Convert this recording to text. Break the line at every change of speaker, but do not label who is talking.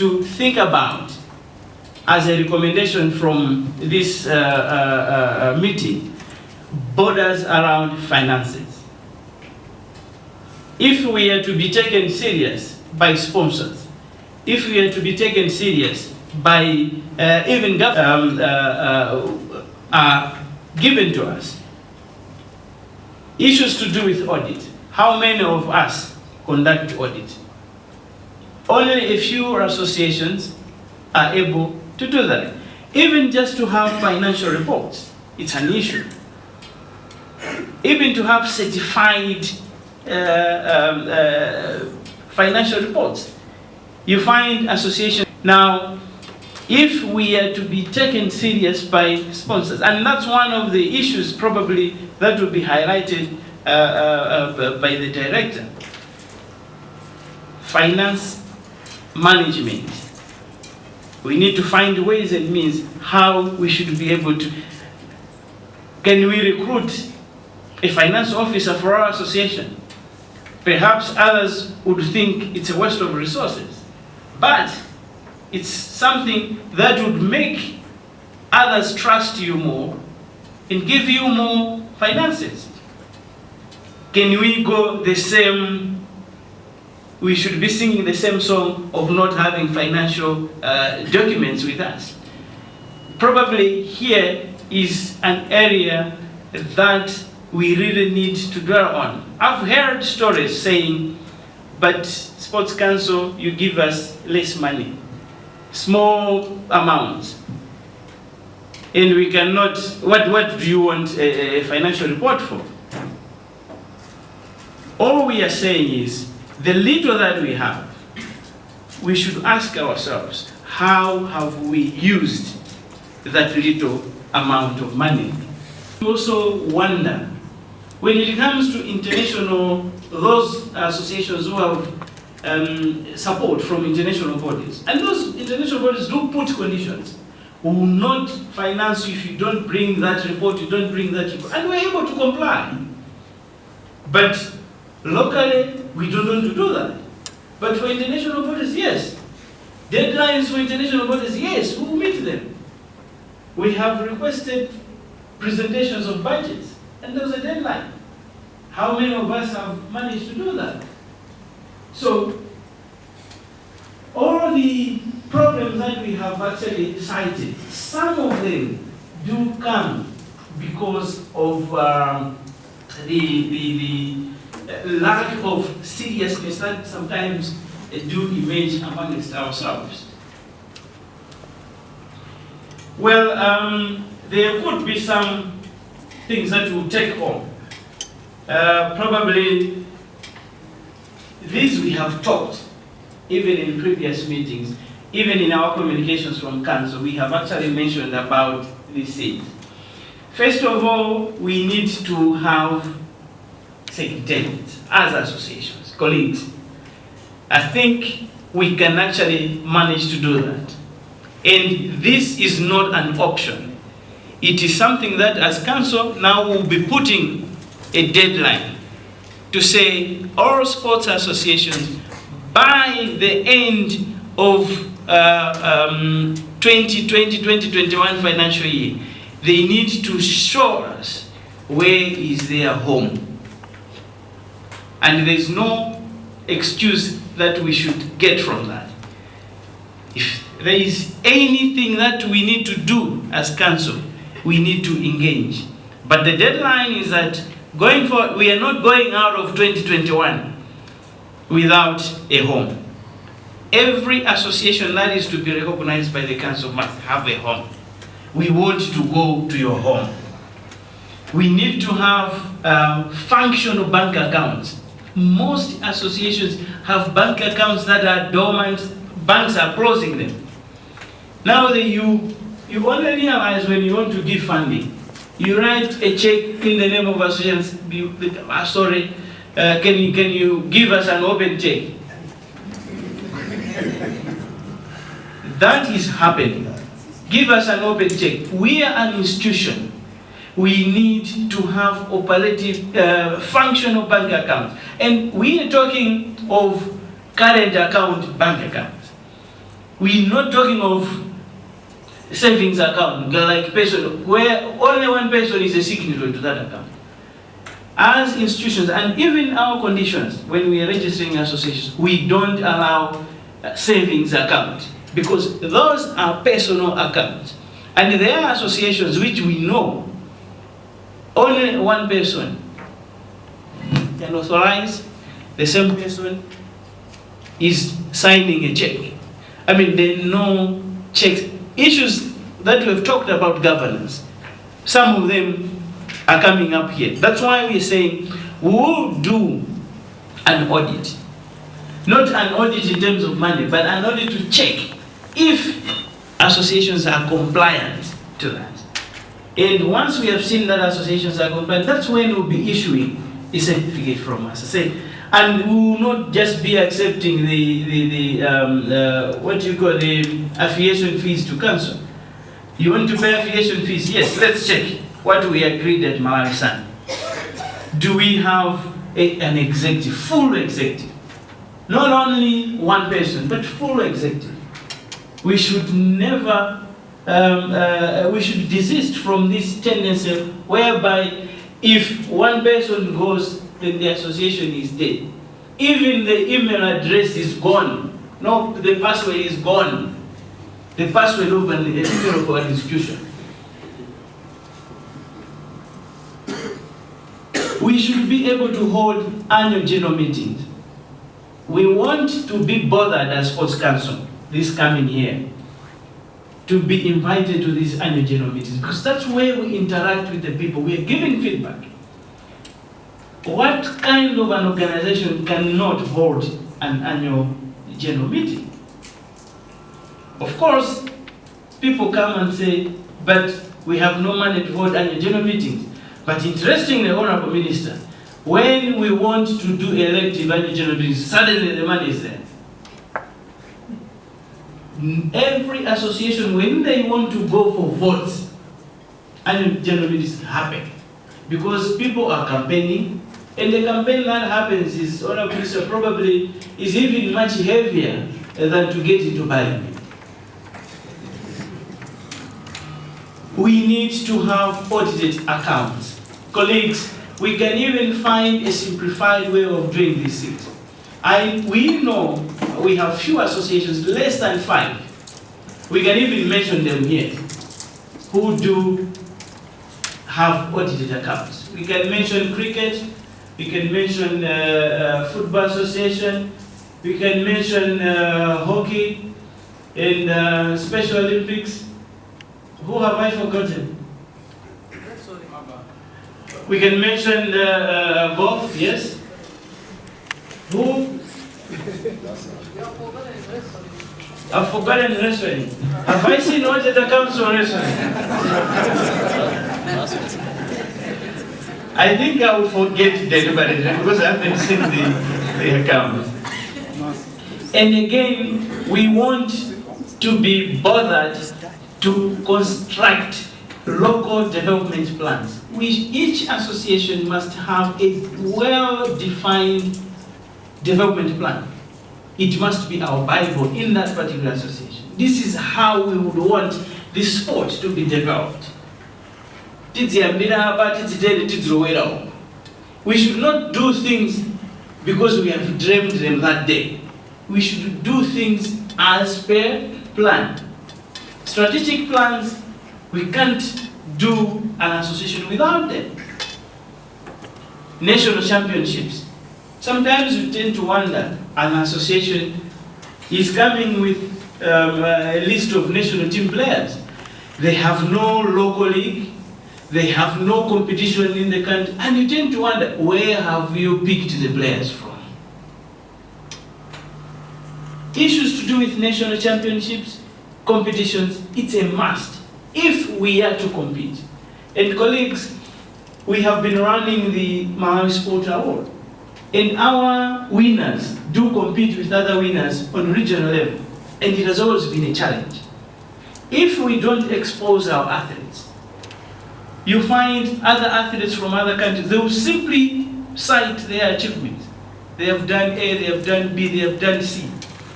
to think about as a recommendation from this meeting borders around finances. If we are to be taken serious by sponsors, if we are to be taken serious by even government are given to us, issues to do with audit. How many of us conduct audit? Only a few associations are able to do that. Even just to have financial reports, it's an issue. Even to have certified financial reports, you find associations. Now, if we are to be taken serious by sponsors, and that's one of the issues probably that will be highlighted by the director, finance management. We need to find ways and means how we should be able to. Can we recruit a finance officer for our association? Perhaps others would think it's a waste of resources, but it's something that would make others trust you more and give you more finances. Can we go the same? We should be singing the same song of not having financial documents with us. Probably here is an area that we really need to dwell on. I've heard stories saying, but Sports Council, you give us less money, small amounts, and we cannot, what do you want a financial report for? All we are saying is, the little that we have, we should ask ourselves, how have we used that little amount of money? We also wonder, when it comes to international, those associations who have support from international bodies, and those international bodies do put conditions. We will not finance you if you don't bring that report, you don't bring that report, and we're able to comply. But locally, we don't want to do that. But for international bodies, yes. Deadlines for international bodies, yes, we will meet them. We have requested presentations of budgets, and there's a deadline. How many of us have managed to do that? So, all the problems that we have actually cited, some of them do come because of the lack of seriousness that sometimes do emerge amongst ourselves. Well, there could be some things that we'll take on. Probably these we have talked, even in previous meetings, even in our communications from Council, we have actually mentioned about these things. First of all, we need to have secretariats as associations, colleagues. I think we can actually manage to do that. And this is not an option. It is something that as Council now will be putting a deadline to say all sports associations by the end of 2020-2021 financial year, they need to show us where is their home. And there is no excuse that we should get from that. If there is anything that we need to do as Council, we need to engage. But the deadline is that going forward, we are not going out of 2021 without a home. Every association that is to be recognized by the Council must have a home. We want to go to your home. We need to have functional bank accounts. Most associations have bank accounts that are dormant. Banks are closing them. Now you only realize when you want to give funding. You write a check in the name of associations. Sorry, can you give us an open check? That is happening. Give us an open check. We are an institution. We need to have operative, functional bank accounts. And we are talking of current account bank accounts. We're not talking of savings account, like person, where only one person is a signatory to that account. As institutions, and even our conditions, when we are registering associations, we don't allow savings account, because those are personal accounts. And there are associations which we know only one person can authorize, the same person is signing a check. I mean, there are no checks. Issues that we've talked about governance, some of them are coming up here. That's why we're saying we will do an audit. Not an audit in terms of money, but an audit to check if associations are compliant to that. And once we have seen that associations are compliant, that's when we'll be issuing a certificate from us. I say, and we will not just be accepting the affiliation fees to council. You want to pay affiliation fees? Yes, let's check what we agreed at Malawi Sun. Do we have an executive, full executive? Not only one person, but full executive. We should never, we should desist from this tendency whereby if one person goes, then the association is dead. Even the email address is gone. No, the password is gone. The password of an institution. We should be able to hold annual general meetings. We want to be bothered as Sports Council this coming year to be invited to these annual general meetings, because that's where we interact with the people. We are giving feedback. What kind of an organization cannot hold an annual general meeting? Of course, people come and say, but we have no money to hold annual general meetings. But interestingly, Honorable Minister, when we want to do elective annual general meetings, suddenly the money is there. Every association, when they want to go for votes, annual general meetings happen. Because people are campaigning, and the campaign that happens is, Honorable Minister, probably is even much heavier than to get into parliament. We need to have audited accounts. Colleagues, we can even find a simplified way of doing these things. We know we have few associations, less than 5. We can even mention them here, who do have audited accounts. We can mention cricket, we can mention football association, we can mention hockey and Special Olympics. Who have I forgotten? We can mention golf, yes? Who? I've forgotten wrestling. Have I seen what that comes to wrestling? I think I will forget deliberately because I haven't seen the account. And again, we want to be bothered to construct local development plans. Each association must have a well-defined development plan. It must be our Bible in that particular association. This is how we would want this sport to be developed. We should not do things because we have dreamed them that day. We should do things as per plan. Strategic plans, we can't do an association without them. National championships. Sometimes we tend to wonder, an association is coming with a list of national team players. They have no local league, they have no competition in the country, and you tend to wonder, where have you picked the players from? Issues to do with national championships, competitions, it's a must if we are to compete. And colleagues, we have been running the Malawi Sport Award, and our winners do compete with other winners on regional level, and it has always been a challenge. If we don't expose our athletes, you find other athletes from other countries, they will simply cite their achievements. They have done A, they have done B, they have done C.